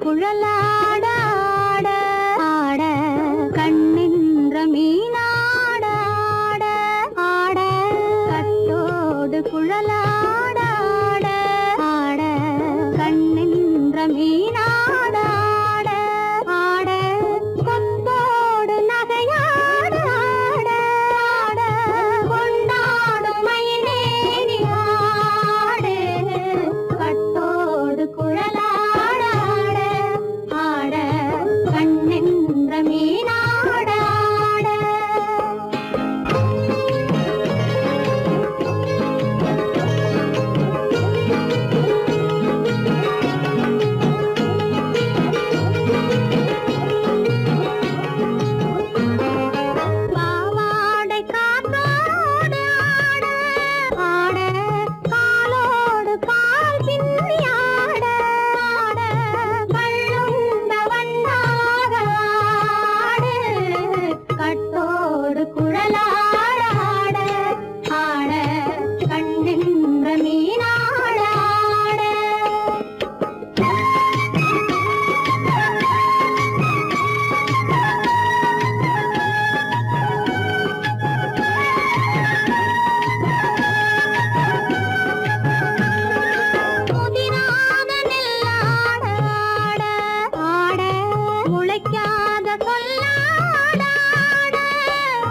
குழலாட ஆட ஆட கண்ணின்ற மீனாட ஆட ஆட கட்டோடு குழலாட ஆட ஆட கண்ணின்ற மீனாட ஆட ஆட கொத்தோடு நகையாட ஆட ஆட கொண்டாடும் மயிலேறி ஆடு கட்டோடு குழலாட ஆட ஆட கண்ணின்ற மீனாட ஆட பாவாடை காத்தோடு ஆட ஆட காலோடு கால் பின்னி ஆட ஆட கள்ளுண்ட வண்ணாக ஆடு கட்டோடு குழலாட ஆட ஆட கண்ணின்ற மீனாட ஆட முதிராத நெல்லாட ஆட ஆட முளைக்காத சொல்லாட ஆட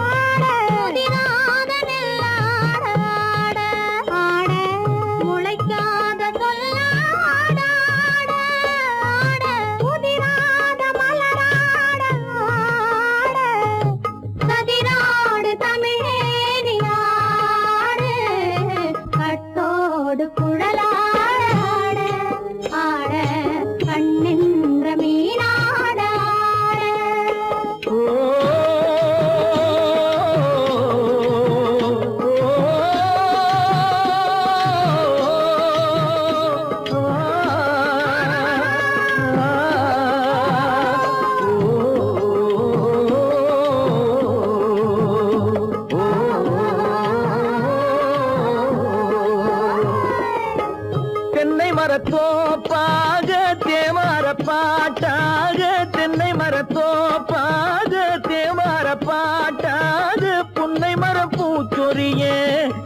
ஆட முதிராத நெல்லாட ஆட ஆட முளைக்காத சொல்லாட ஆட ஆட முதிராத மலராட ஆட கதிராடு தமிழேறி ஆடு கட்டோடு குழலாட ஆட ஆட கண்ணின்ற மீனாட ஆட தென்னை மரத்தோப்பாக தேமார பாட்டாக தென்னை மரத்தோப்பாக தேமார பாட்டாக புன்னை மரம் பூச்சொரிய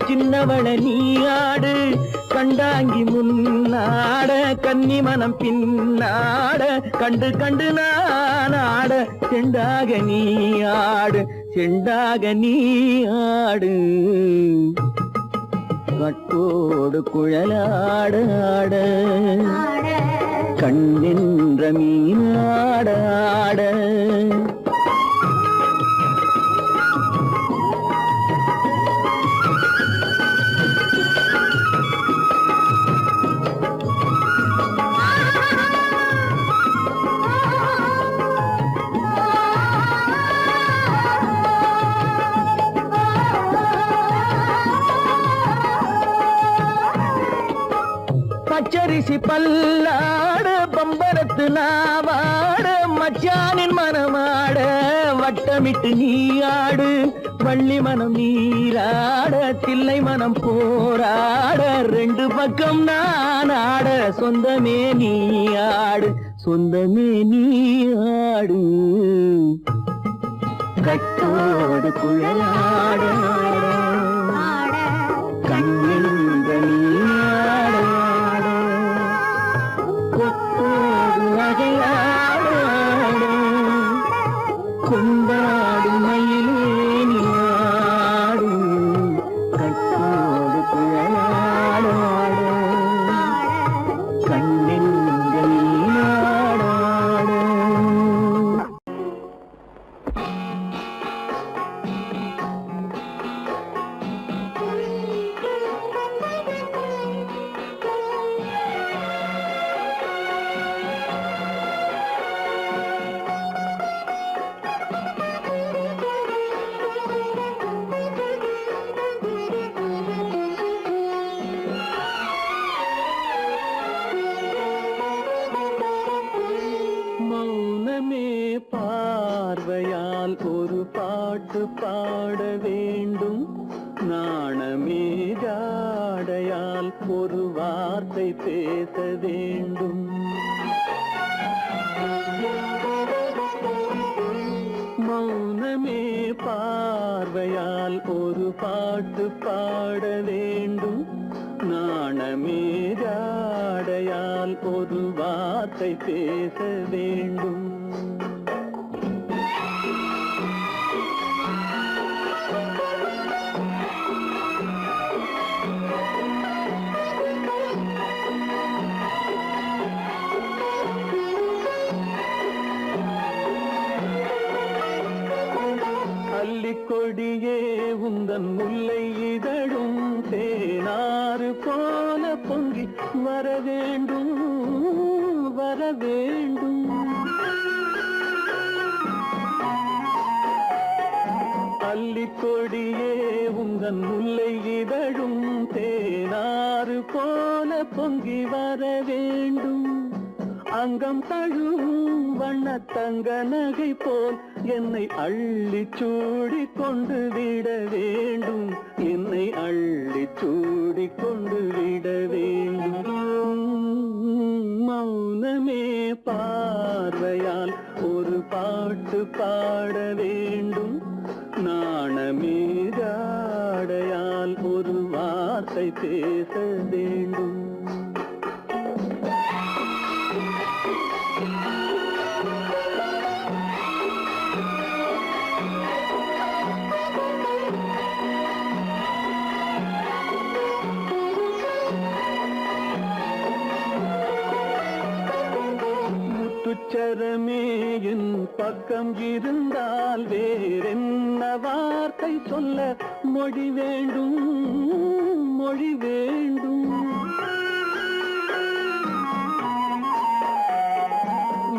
சின்னவள நீயாடு கண்டாங்கி முன்னாட கன்னி மனம் பின்னாட கண்டு கண்டு நானாட செண்டாக நீயாடு செண்டாக நீயாடு கட்டோடு குழலாட ஆட ஆட கண்ணின்ற மீனாட ஆட பச்சரிசி பல்லாட பம்பரத்து நாவாட மச்சானின் மனமாட வட்டமிட்டு நீயாடு வள்ளி மனம் நீராட தில்லை மனம் போராட ரெண்டு பக்கம் நான் ஆட சொந்தமே நீயாடு சொந்தமே நீயாடு கட்டோடு குழலாட ஆட கண்ணின்ற நீயாட கொத்தோடு நகையாட கொண்டாடு மயிலே நீயாடு கட்டோடு குழலாட கண்ணின்ற நீயாட ஒரு பாட்டு பாட வேண்டும். நாணமே ஜாடையால் ஒரு வார்த்தை பேச வேண்டும். கொடியே உந்தன் முல்லை இதழும் தேனாறு போல பொங்கி வர வேண்டும், வர வேண்டும். அல்லிக்கொடியே உந்தன் முல்லை இதழும் தேனாறு போல பொங்கி வர வேண்டும். அங்கம் தழுவும் வண்ணத்தங்க நகை போல் என்னை அள்ளி சூடி கொண்டு விட வேண்டும், என்னை அள்ளி சூடி கொண்டு விட வேண்டும். மௌனமே பார்வையால் ஒரு பாட்டு பாட வேண்டும். நாணமே ஜாடையால் ஒரு வார்த்தை பேச வேண்டும். முத்துச்சரமே என் பக்கம் இருந்தால் வேறென்ன வார்த்தை சொல்ல மொழி வேண்டும், மொழி வேண்டும்.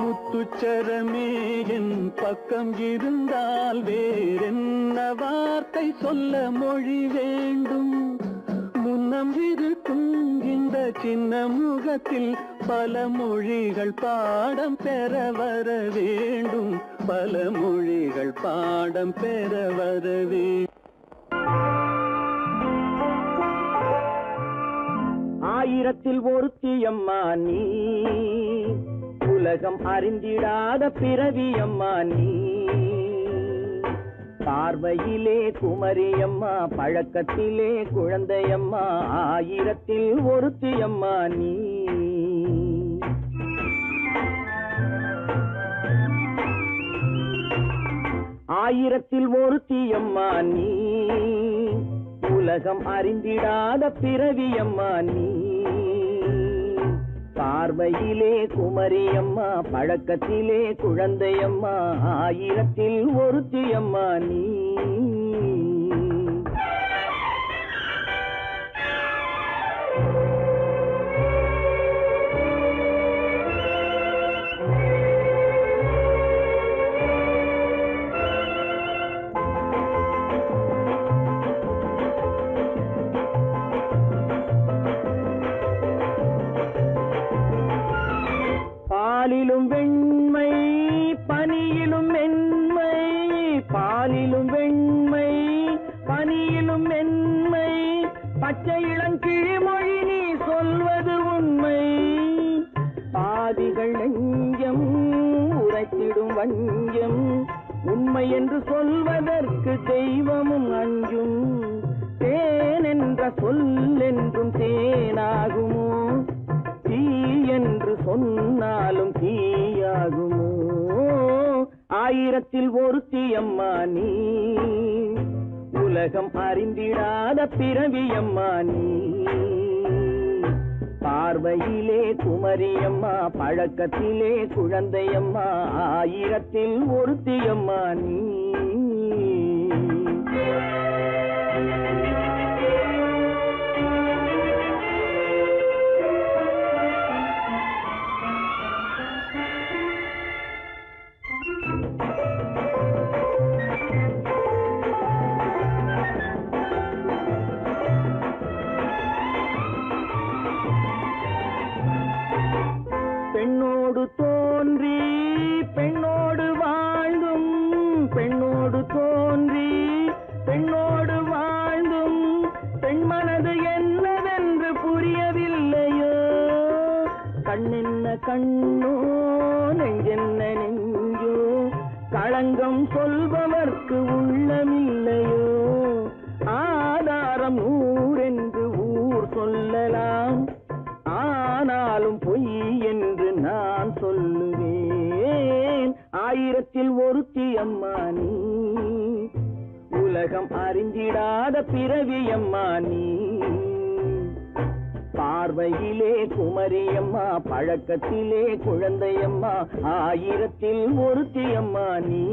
முத்துச்சரமே என் பக்கம் இருந்தால் வேறென்ன வார்த்தை சொல்ல மொழி வேண்டும். முன்னம் இருக்கும் இந்த சின்ன முகத்தில் பல மொழிகள் பாடம் பெற வர வேண்டும், பல மொழிகள் பாடம் பெற வர வேண்டும். ஆயிரத்தில் ஒருத்தியம்மா நீ, உலகம் அறிந்திடாத பிறவியம்மா நீ. பார்வையிலே குமரியம்மா, பழக்கத்திலே குழந்தையம்மா, ஆயிரத்தில் ஒருத்தியம்மா நீ. ஆயிரத்தில் ஒருத்தியம்மா நீ, உலகம் அறிந்திடாத பிறவியம்மா நீ. பார்வையிலே குமரியம்மா, பழக்கத்திலே குழந்தையம்மா, ஆயிரத்தில் ஒருத்தியம்மா நீ. பாலிலும் வெண்மை பனியிலும் மென்மை, பாலிலும் வெண்மை பனியிலும் மென்மை, பச்சை இளங்கிழிமொழி நீ சொல்வது உண்மை. பாதிகள் நெஞ்சம் உரைத்திடும் வஞ்சம், உண்மை என்று சொல்வதற்கு தெய்வமும் அஞ்சும். தேன் என்ற சொல் என்றும் தேனாகுமோ, தீ என்று சொன்னாலும் தீயாகுமோ. ஆயிரத்தில் ஒருத்தியம்மா நீ, உலகம் அறிந்திடாத பிறவியம்மா நீ. பார்வையிலே குமரியம்மா, பழக்கத்திலே குழந்தையம்மா, ஆயிரத்தில் ஒருத்தியம்மா நீ. பெண்ணோடு தோன்றி பெண்ணோடு வாழ்ந்தும், பெண்ணோடு தோன்றி பெண்ணோடு வாழ்ந்தும், பெண்மனது என்னவென்று புரியவில்லையோ. கண்ணென்ன கண்ணோ, நெஞ்சென்ன நெஞ்சோ, களங்கம் சொல்பவர்க்கு உள்ளமில்லையோ. ஆயிரம் நூறென்று ஊர் சொல்லலாம், ஆனாலும் பொய் என்று நான் சொல்லுவேன். ஆயிரத்தில் ஒருத்தி அம்மா நீ, உலகம் அறிந்திடாத பிறவி அம்மா நீ. பார்வையிலே குமரியம்மா, பழக்கத்திலே குழந்தையம்மா, ஆயிரத்தில் ஒருத்தி அம்மா நீ.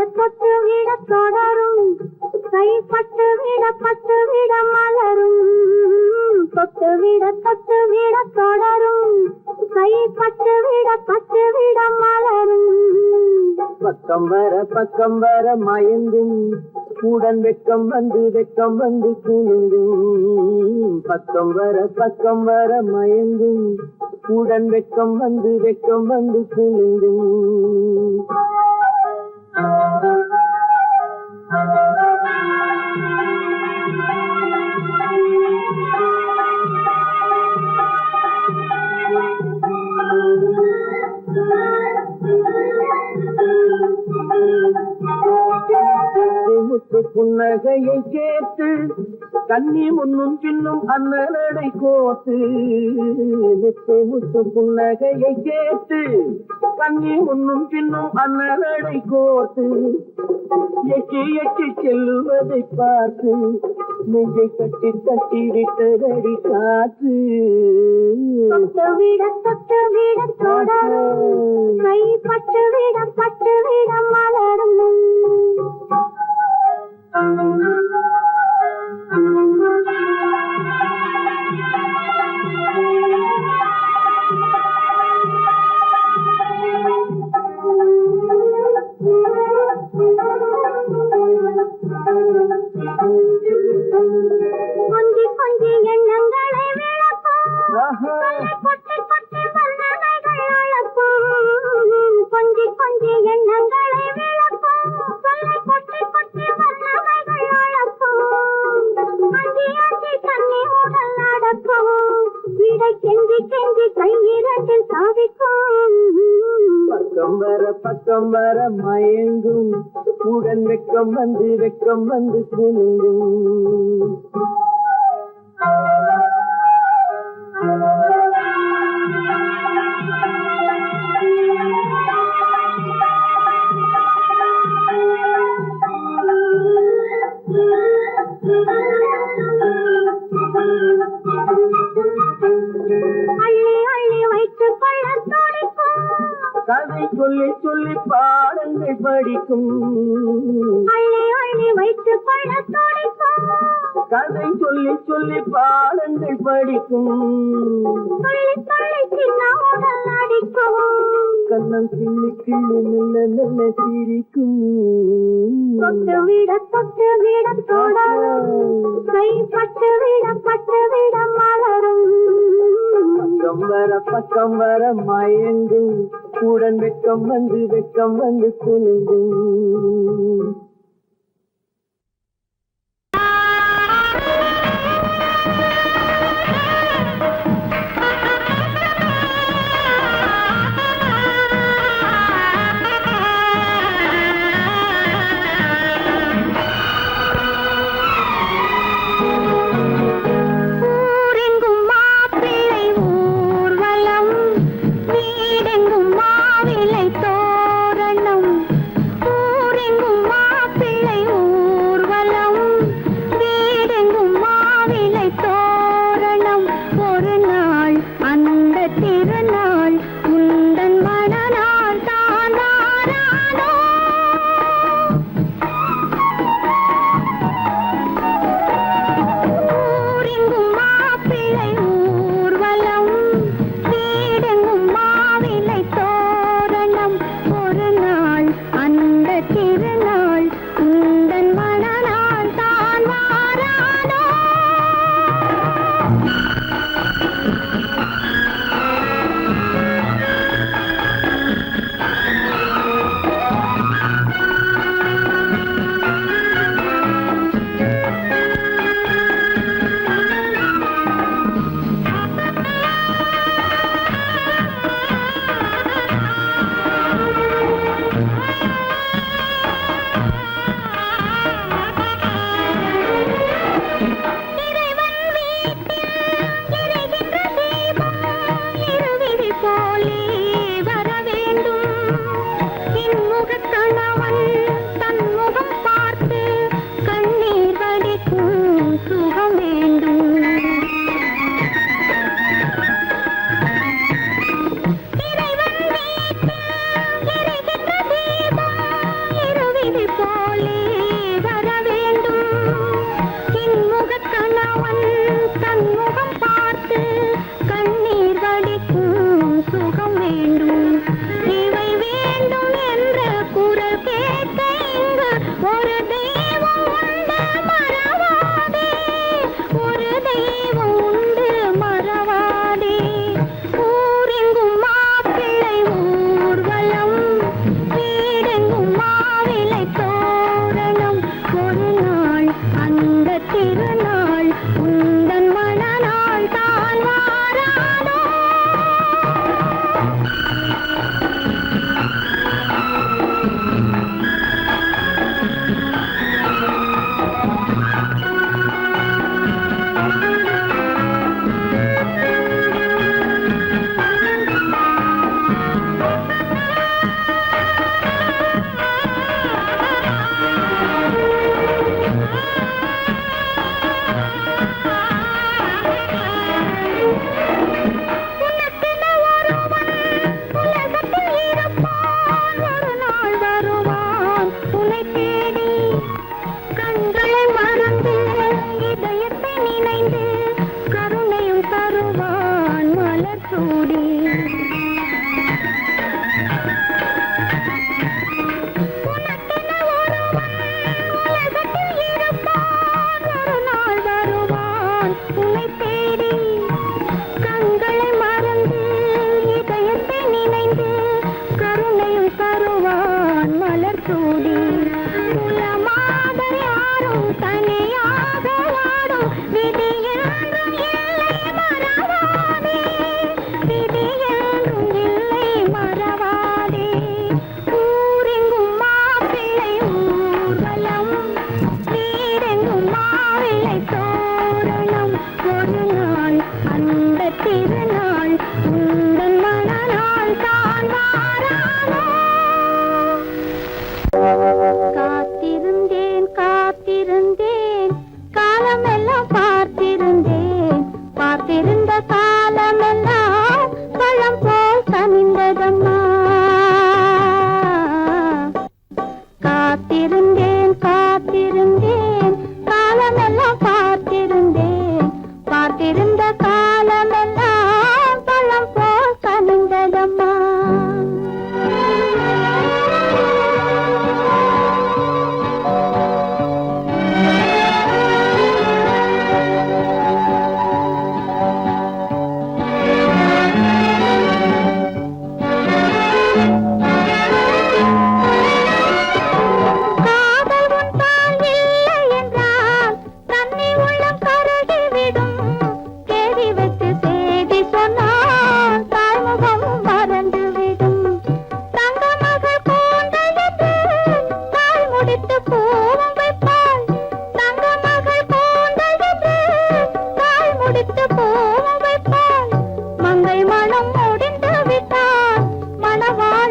தொட்டு விட தொடரும் கைப்பட்டு விட மலரும் தொட்டு விட தொடரும் கைப்பட்டு விட மலரும் பக்கம் வர மயங்கும் உடன் வெக்கம் வந்து குலுங்கும் பக்கம் வர மயங்கும் உடன் வெக்கம் வந்து குலுங்கும் முத்து புன்னகையை கேட்டு கண்ணி முன்னும் பின்னும் அண்ணனடை கோத்து முத்து புன்னகையை கேட்டு கண்ணி முன்னும் பின்னும் அண்ணனடை கோத்து எட்டி செல்லுவதை பார்த்து நெஞ்சை கட்டி விட்டதடி காற்று தொட்டு விட தொடரும் கைப்பட்டு விட மலரும் கொஞ்சி எண்ணங்களை விளக்கும் கொட்டி வல்லமைகள் அழப்பும் கொஞ்சி எண்ணங்களை விளக்கும் கொட்டி வல்லமைகள் அழப்பும் அஞ்சி தண்ணி உடல் நடக்கும் விடை கெஞ்சி கையிரண்டில் சாதிக்கும் பக்கம் வர மயங்கும் உடன் வெக்கம் வந்து குலுங்கும் அள்ளி வைத்துக் கொள்ள துடிக்கும் கதை சொல்லி பாடங்கள் படிக்கும் அள்ளி வைத்துக் கொள்ள துடிக்கும் கதை சொல்லி பாடங்கள் படிக்கும் சொல்லி சின்ன உடல் அடிக்கும் கண்ணம் கிள்ளி நல்ல சிரிக்கும் தொட்டு விட தொடரும் கைப்பட்டு விட மலரும் பக்கம் வர மயங்கும் உடன் வெக்கம் வந்து குலுங்கும் வீடெங்கும் மாவிலை தோரணம் ஊரெங்கும்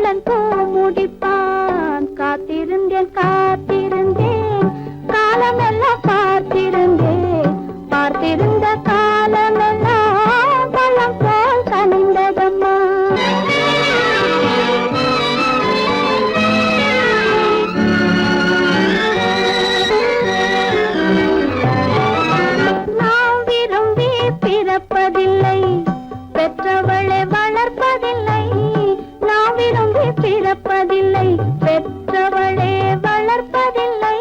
மணவாளன் பூ முடிப்பான். காத்திருந்தேன் காத்திருந்தேன் காலமெல்லாம் பார்த்திருந்தேன். பார்த்திருந்த காலமெல்லாம் பழம் போல் கனிந்ததம்மா. நாம் விரும்பி பிறப்பதில்லை, பெற்றவளை வளர்ப்பதில்லை. நாம் விரும்பி பிறப்பதில்லை, பெற்றவளை வளர்ப்பதில்லை.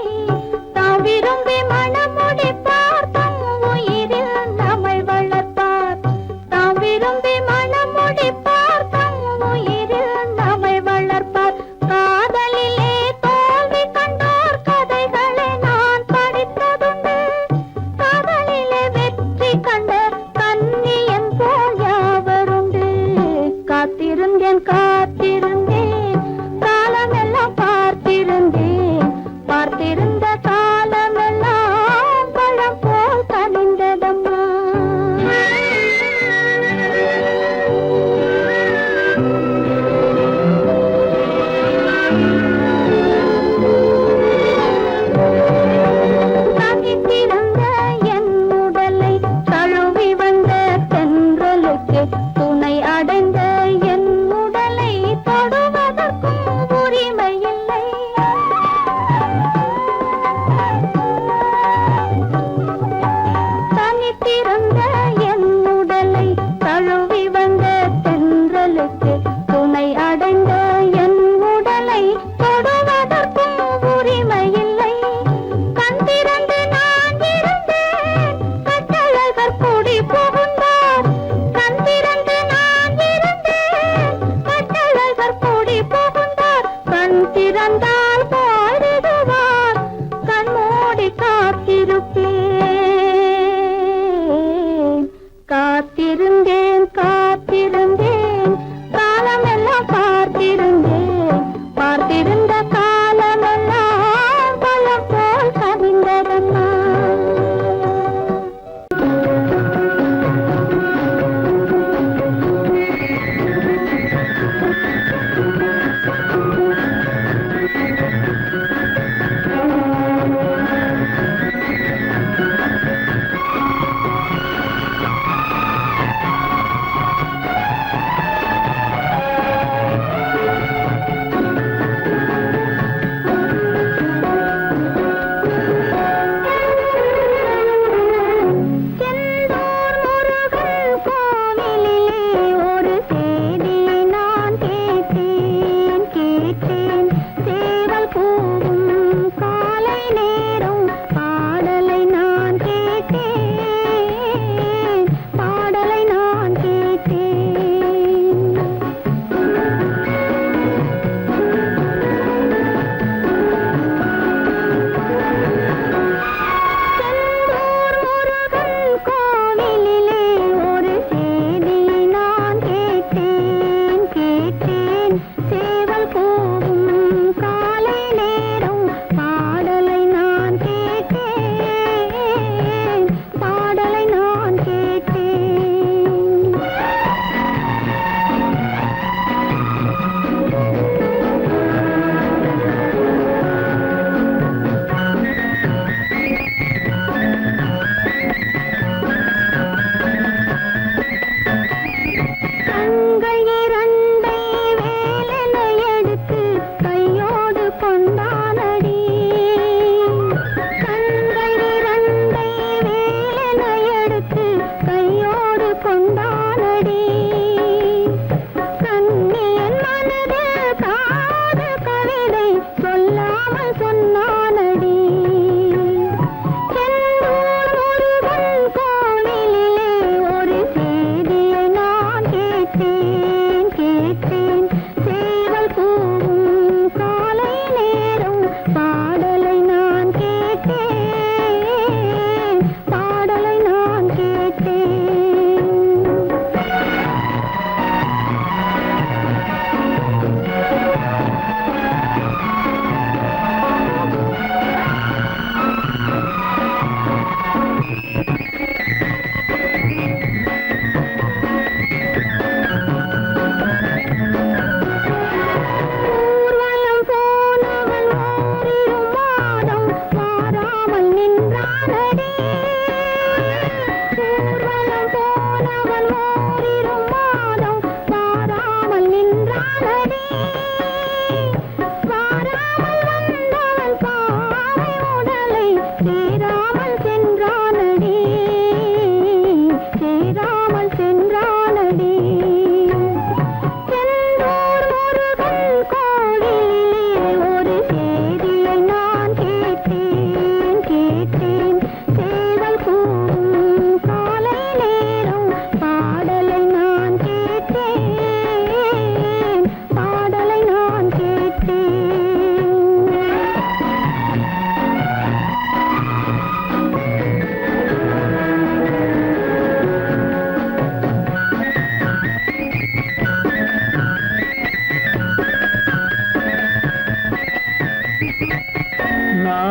தாம் விரும்பி மணமுடிப்பார், தம் உயிரில் நம்மை வளர்ப்பார். தாம் விரும்பி மணமுடிப்பார், தம் உயிரில் நம்மை வளர்ப்பார். காதலிலே தோல்வி கண்டோர் கதைகளை நான் படித்ததுண்டு. காதலிலே வெற்றி கண்ட கன்னியன் போல் யாவருண்டு. காத்திருந்தேன் காத்திருந்தேன் காலமெல்லாம்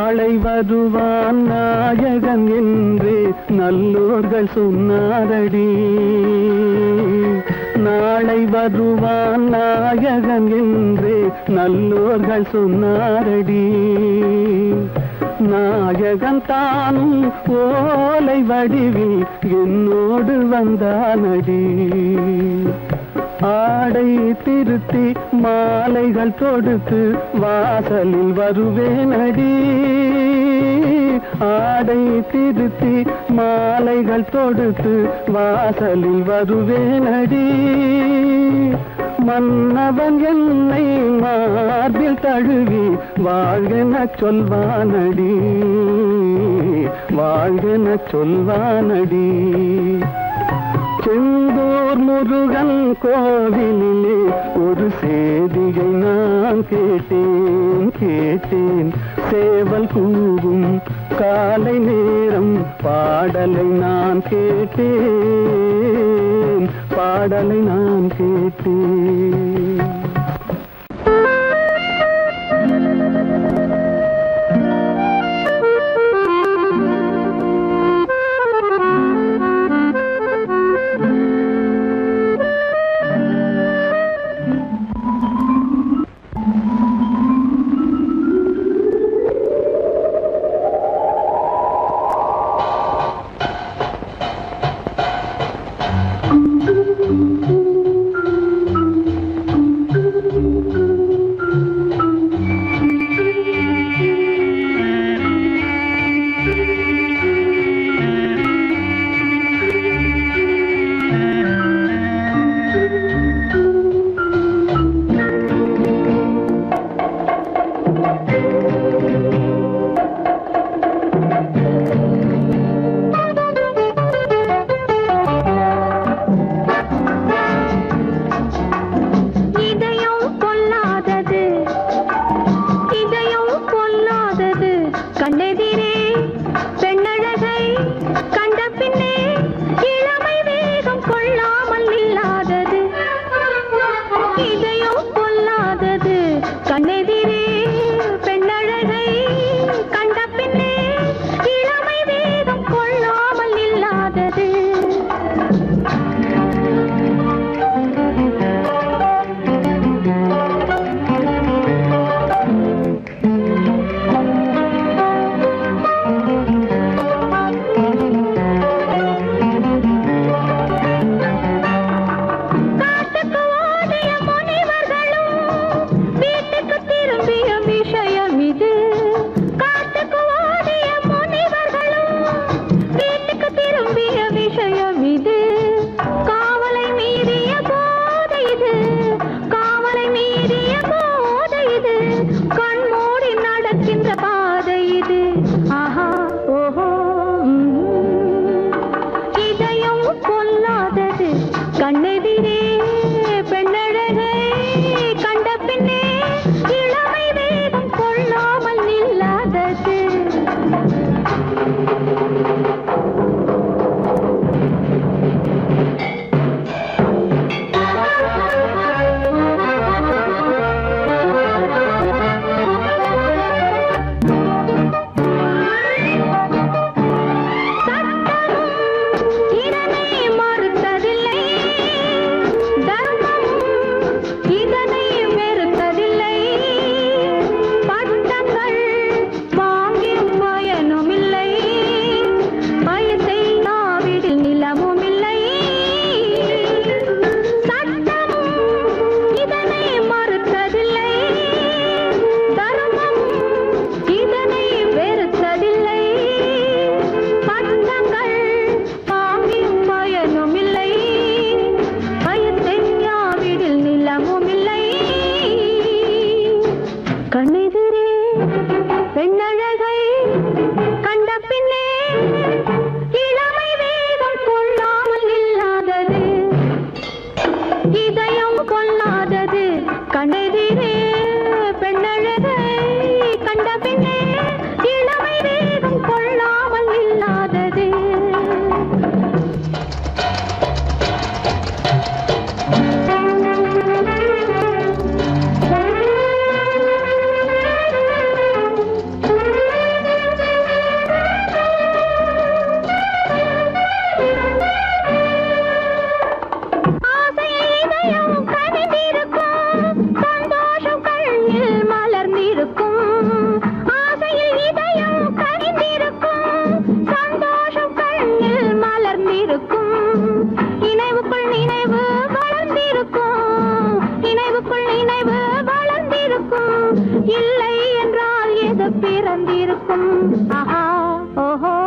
நாளை வருவான் நாயகன் என்று நல்லோர்கள் சொன்னாரடி. நாளை வருவான் நாயகன் என்று நல்லோர்கள் சொன்னாரடி. நாயகன் தானும் ஓலை வடிவில் என்னோடு வந்தானடி. ஆடை திருத்தி மாலைகள் தொடுத்து வாசலில் வருவேனடி. ஆடை திருத்தி மாலைகள் தொடுத்து வாசலில் வருவேனடி. மன்னவன் என்னை மார்பில் தழுவி வாழ்கென சொல்வானடி. வாழ்கென சொல்வானடி. செந்தூர் முருகன் கோவிலிலே ஒரு செய்தியை நான் கேட்டேன். சேவல் கூவும் காலை நேரம் பாடலை நான் கேட்டேன். பாடலை நான் கேட்டேன். இல்லை என்றால் எது பிறந்திருக்கும் ஆஹா ஓஹோ